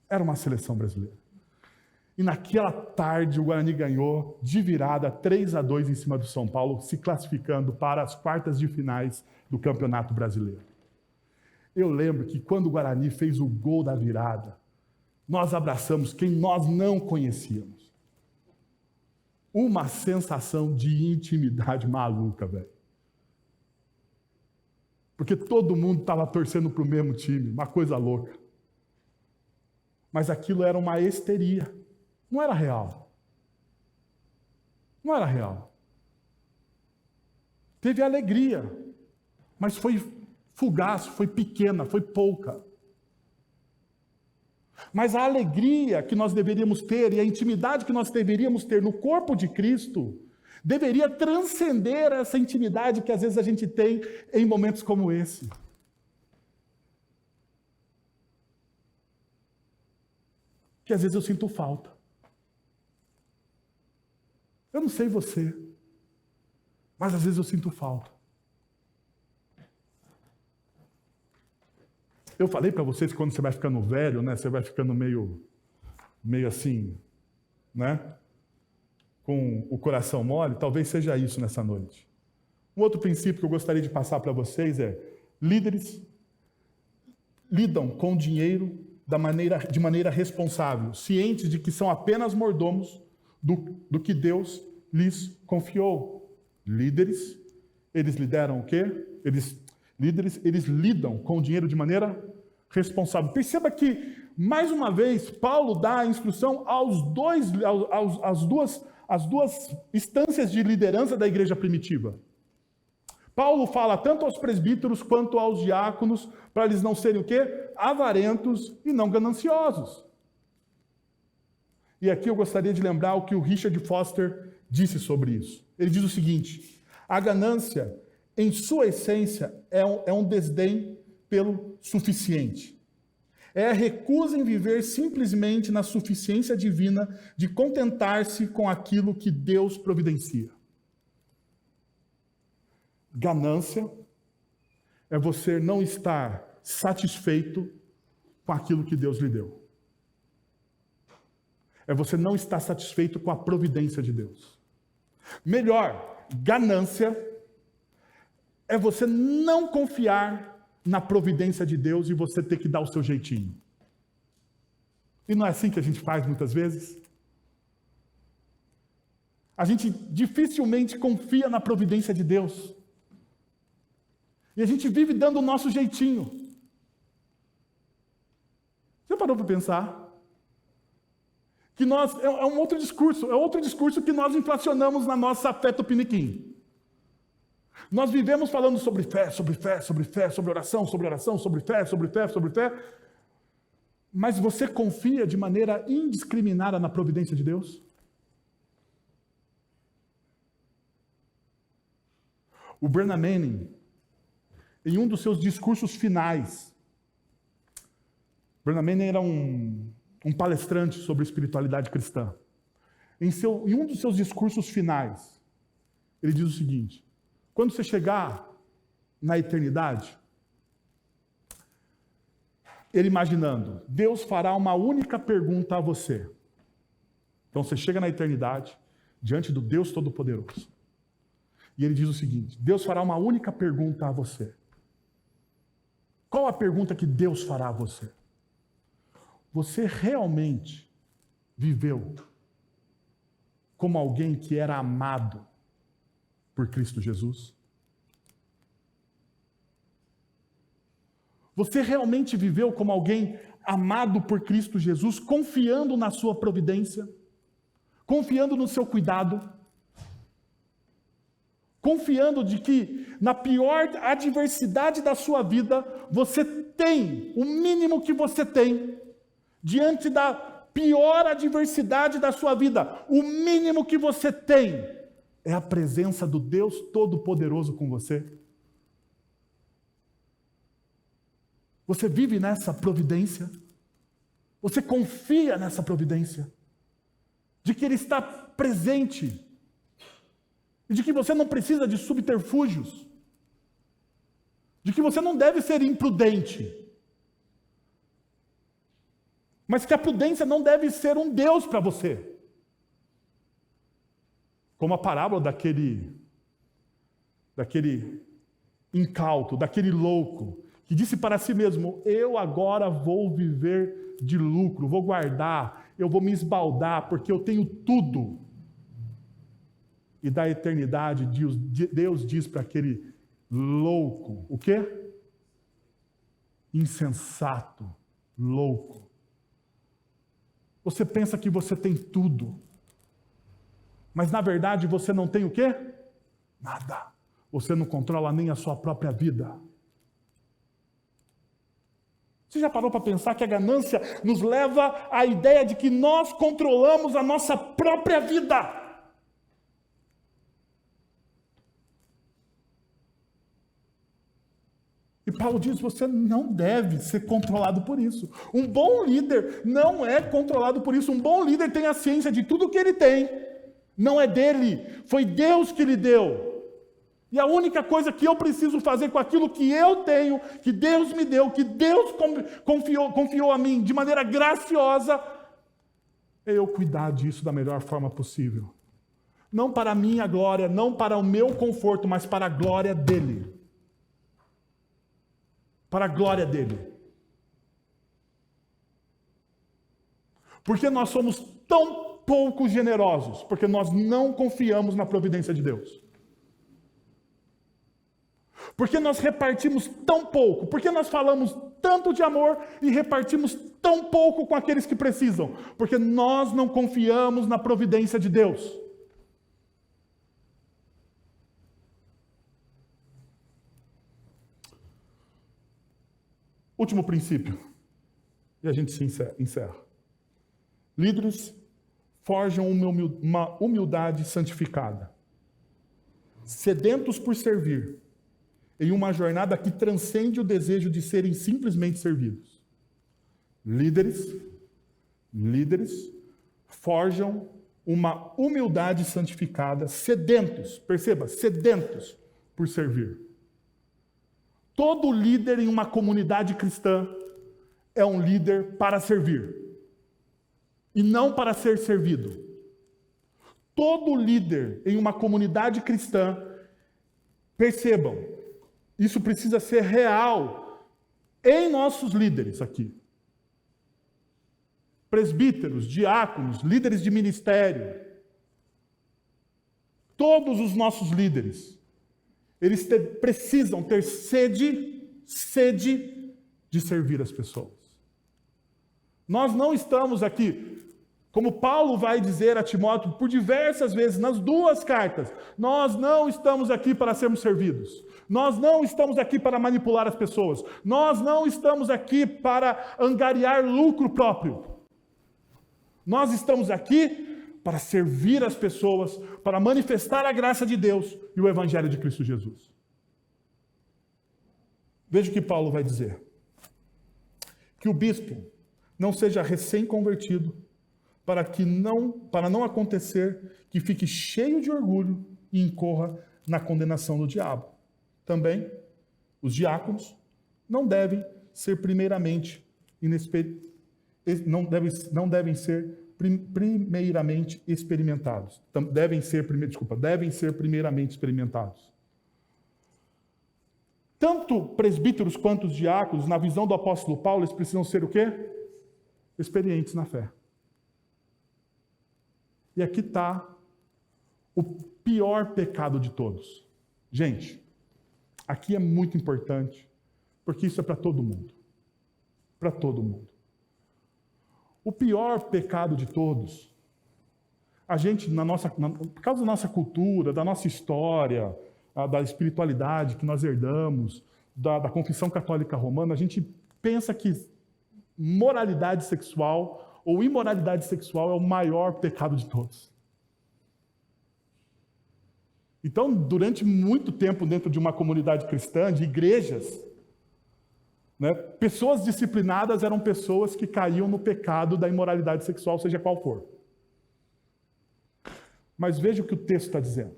Era uma seleção brasileira. E naquela tarde o Guarani ganhou de virada 3-2 em cima do São Paulo, se classificando para as quartas de finais do Campeonato Brasileiro. Eu lembro que quando o Guarani fez o gol da virada, nós abraçamos quem nós não conhecíamos. Uma sensação de intimidade maluca, velho. Porque todo mundo estava torcendo para o mesmo time, uma coisa louca. Mas aquilo era uma histeria. Não era real. Não era real. Teve alegria, mas foi fugaz, foi pequena, foi pouca. Mas a alegria que nós deveríamos ter e a intimidade que nós deveríamos ter no corpo de Cristo deveria transcender essa intimidade que às vezes a gente tem em momentos como esse. Que às vezes eu sinto falta. Eu não sei você, mas às vezes eu sinto falta. Eu falei para vocês que quando você vai ficando velho, né, você vai ficando meio assim, né, com o coração mole, talvez seja isso nessa noite. Um outro princípio que eu gostaria de passar para vocês é: líderes lidam com o dinheiro de maneira responsável, cientes de que são apenas mordomos do que Deus lhes confiou. Líderes, eles lideram o quê? Líderes, eles lidam com o dinheiro de maneira responsável. Perceba que, mais uma vez, Paulo dá a instrução às duas instâncias de liderança da igreja primitiva. Paulo fala tanto aos presbíteros quanto aos diáconos, para eles não serem o quê? Avarentos e não gananciosos. E aqui eu gostaria de lembrar o que o Richard Foster disse sobre isso. Ele diz o seguinte: a ganância, em sua essência, é um desdém pelo suficiente. É a recusa em viver simplesmente na suficiência divina de contentar-se com aquilo que Deus providencia. Ganância é você não estar satisfeito com aquilo que Deus lhe deu. É você não estar satisfeito com a providência de Deus. Melhor, ganância é você não confiar na providência de Deus e você ter que dar o seu jeitinho. E não é assim que a gente faz muitas vezes? A gente dificilmente confia na providência de Deus. E a gente vive dando o nosso jeitinho. Você parou para pensar? Que nós, é um outro discurso que nós inflacionamos na nossa fé tupiniquim. Nós vivemos falando sobre fé, sobre fé, sobre fé, sobre oração, sobre oração, sobre fé, sobre fé, sobre fé. Mas você confia de maneira indiscriminada na providência de Deus? O Brennan Manning, em um dos seus discursos finais, Brennan Manning era um palestrante sobre espiritualidade cristã. Em um dos seus discursos finais, ele diz o seguinte: quando você chegar na eternidade, ele imaginando, Deus fará uma única pergunta a você. Então você chega na eternidade, diante do Deus Todo-Poderoso. E ele diz o seguinte: Deus fará uma única pergunta a você. Qual a pergunta que Deus fará a você? Você realmente viveu como alguém que era amado por Cristo Jesus? Você realmente viveu como alguém amado por Cristo Jesus, confiando na sua providência, confiando no seu cuidado, confiando de que na pior adversidade da sua vida, você tem o mínimo que você tem, diante da pior adversidade da sua vida, o mínimo que você tem é a presença do Deus Todo-Poderoso com você? Você vive nessa providência? Você confia nessa providência? De que Ele está presente? E de que você não precisa de subterfúgios? De que você não deve ser imprudente? Mas que a prudência não deve ser um Deus para você. Como a parábola daquele incauto, daquele louco, que disse para si mesmo: eu agora vou viver de lucro, vou guardar, eu vou me esbaldar, porque eu tenho tudo. E da eternidade, Deus diz para aquele louco, o quê? Insensato, louco. Você pensa que você tem tudo, mas na verdade você não tem o quê? Nada. Você não controla nem a sua própria vida. Você já parou para pensar que a ganância nos leva à ideia de que nós controlamos a nossa própria vida? E Paulo diz: você não deve ser controlado por isso. Um bom líder não é controlado por isso. Um bom líder tem a ciência de tudo que ele tem. Não é dele, foi Deus que lhe deu. E a única coisa que eu preciso fazer com aquilo que eu tenho, que Deus me deu, que Deus confiou a mim de maneira graciosa, é eu cuidar disso da melhor forma possível. Não para a minha glória, não para o meu conforto, mas para a glória dele. Para a glória dele. Por que nós somos tão pouco generosos? Porque nós não confiamos na providência de Deus. Por que nós repartimos tão pouco? Por que nós falamos tanto de amor e repartimos tão pouco com aqueles que precisam? Porque nós não confiamos na providência de Deus. Último princípio, e a gente se encerra. Líderes forjam uma humildade santificada, sedentos por servir, em uma jornada que transcende o desejo de serem simplesmente servidos. Líderes forjam uma humildade santificada, sedentos, perceba, sedentos por servir. Todo líder em uma comunidade cristã é um líder para servir e não para ser servido. Todo líder em uma comunidade cristã, percebam, isso precisa ser real em nossos líderes aqui. Presbíteros, diáconos, líderes de ministério, todos os nossos líderes, eles precisam ter sede de servir as pessoas. Nós não estamos aqui, como Paulo vai dizer a Timóteo por diversas vezes, nas 2 cartas, nós não estamos aqui para sermos servidos. Nós não estamos aqui para manipular as pessoas. Nós não estamos aqui para angariar lucro próprio. Nós estamos aqui para servir as pessoas, para manifestar a graça de Deus e o Evangelho de Cristo Jesus. Veja o que Paulo vai dizer. Que o bispo não seja recém-convertido, para não acontecer que fique cheio de orgulho e incorra na condenação do diabo. Também, os diáconos não devem ser primeiramente experimentados. Devem ser primeiramente experimentados. Tanto presbíteros quanto os diáconos, na visão do apóstolo Paulo, eles precisam ser o quê? Experientes na fé. E aqui está o pior pecado de todos. Gente, aqui é muito importante, porque isso é para todo mundo. Para todo mundo. O pior pecado de todos, a gente, por causa da nossa cultura, da nossa história, da espiritualidade que nós herdamos, da confissão católica romana, a gente pensa que moralidade sexual ou imoralidade sexual é o maior pecado de todos. Então, durante muito tempo dentro de uma comunidade cristã, de igrejas, né, pessoas disciplinadas eram pessoas que caíam no pecado da imoralidade sexual, seja qual for. Mas veja o que o texto está dizendo.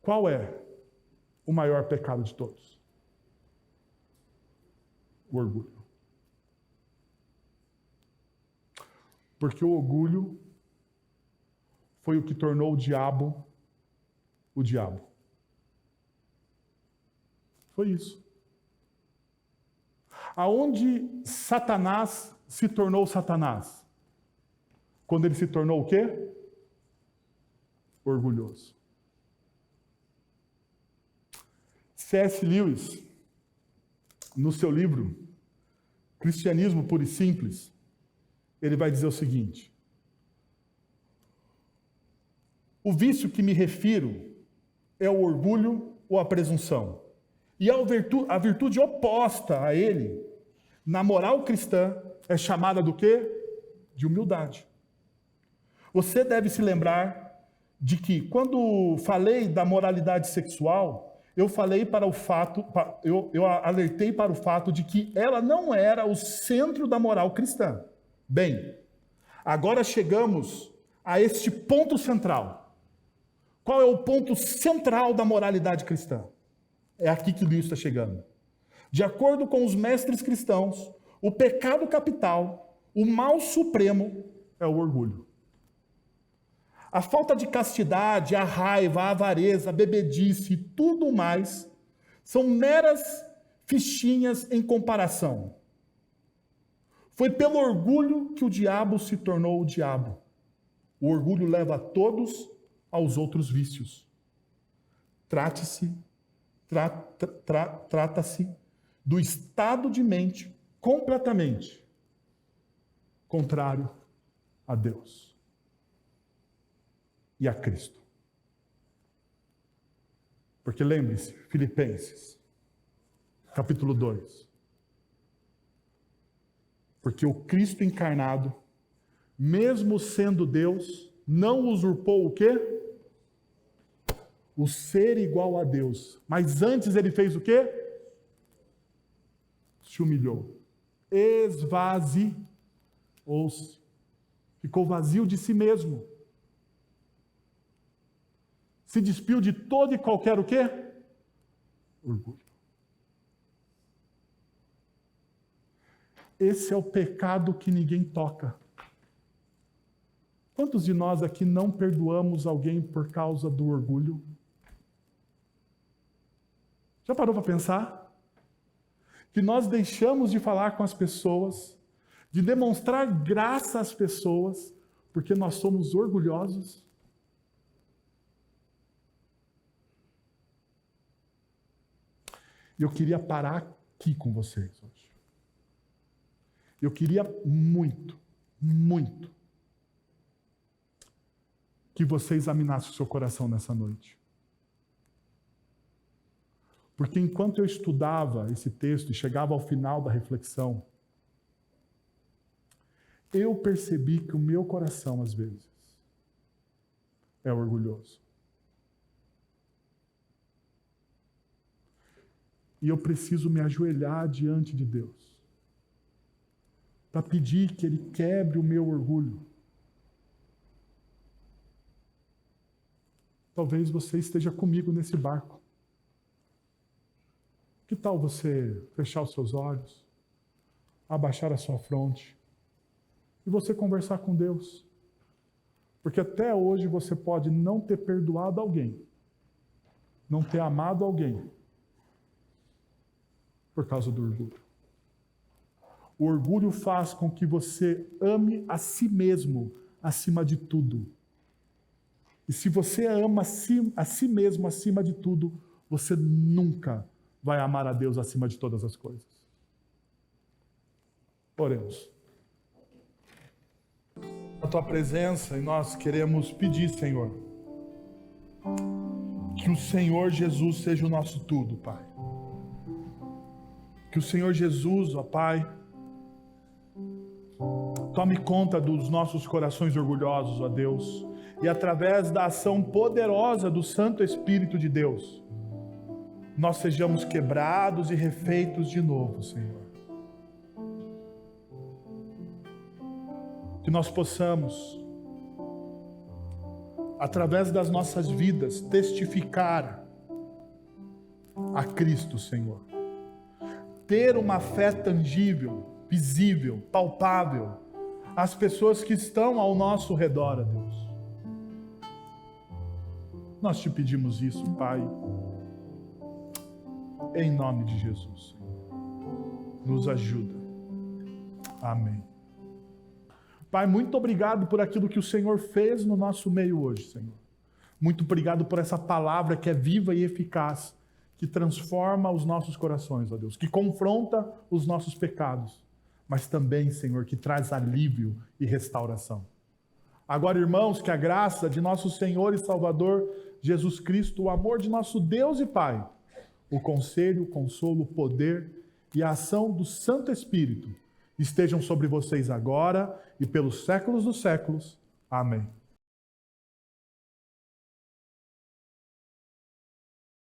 Qual é o maior pecado de todos? O orgulho. Porque o orgulho foi o que tornou o diabo. Foi isso. Aonde Satanás se tornou Satanás? Quando ele se tornou o quê? Orgulhoso. C.S. Lewis, no seu livro Cristianismo Puro e Simples, ele vai dizer o seguinte: o vício que me refiro é o orgulho ou a presunção. E a virtude oposta a ele, na moral cristã, é chamada do quê? De humildade. Você deve se lembrar de que, quando falei da moralidade sexual, eu alertei para o fato de que ela não era o centro da moral cristã. Bem, agora chegamos a este ponto central. Qual é o ponto central da moralidade cristã? É aqui que Lewis está chegando. De acordo com os mestres cristãos, o pecado capital, o mal supremo, é o orgulho. A falta de castidade, a raiva, a avareza, a bebedice e tudo mais são meras fichinhas em comparação. Foi pelo orgulho que o diabo se tornou o diabo. O orgulho leva a todos aos outros vícios. Trate-se trata-se do estado de mente completamente contrário a Deus e a Cristo. Porque lembre-se, Filipenses, capítulo 2. Porque o Cristo encarnado, mesmo sendo Deus, não usurpou o quê? O ser igual a Deus. Mas antes ele fez o quê? Se humilhou. Esvaziou-se. Ficou vazio de si mesmo. Se despiu de todo e qualquer o quê? Orgulho. Esse é o pecado que ninguém toca. Quantos de nós aqui não perdoamos alguém por causa do orgulho? Já parou para pensar? Que nós deixamos de falar com as pessoas, de demonstrar graça às pessoas, porque nós somos orgulhosos? Eu queria parar aqui com vocês hoje. Eu queria muito, muito que você examinasse o seu coração nessa noite. Porque enquanto eu estudava esse texto e chegava ao final da reflexão, eu percebi que o meu coração, às vezes, é orgulhoso. E eu preciso me ajoelhar diante de Deus para pedir que Ele quebre o meu orgulho. Talvez você esteja comigo nesse barco. Que tal você fechar os seus olhos, abaixar a sua fronte e você conversar com Deus? Porque até hoje você pode não ter perdoado alguém, não ter amado alguém, por causa do orgulho. O orgulho faz com que você ame a si mesmo acima de tudo. E se você ama a si mesmo acima de tudo, você nunca vai amar a Deus acima de todas as coisas. Oremos. A tua presença, e nós queremos pedir, Senhor, que o Senhor Jesus seja o nosso tudo, Pai. Que o Senhor Jesus, ó Pai, tome conta dos nossos corações orgulhosos, ó Deus, e através da ação poderosa do Santo Espírito de Deus, nós sejamos quebrados e refeitos de novo, Senhor. Que nós possamos, através das nossas vidas, testificar a Cristo, Senhor. Ter uma fé tangível, visível, palpável, às pessoas que estão ao nosso redor, ó Deus. Nós te pedimos isso, Pai, em nome de Jesus, Senhor. Nos ajuda. Amém. Pai, muito obrigado por aquilo que o Senhor fez no nosso meio hoje, Senhor. Muito obrigado por essa palavra que é viva e eficaz, que transforma os nossos corações, ó Deus, que confronta os nossos pecados, mas também, Senhor, que traz alívio e restauração. Agora, irmãos, que a graça de nosso Senhor e Salvador Jesus Cristo, o amor de nosso Deus e Pai, o conselho, o consolo, o poder e a ação do Santo Espírito estejam sobre vocês agora e pelos séculos dos séculos. Amém.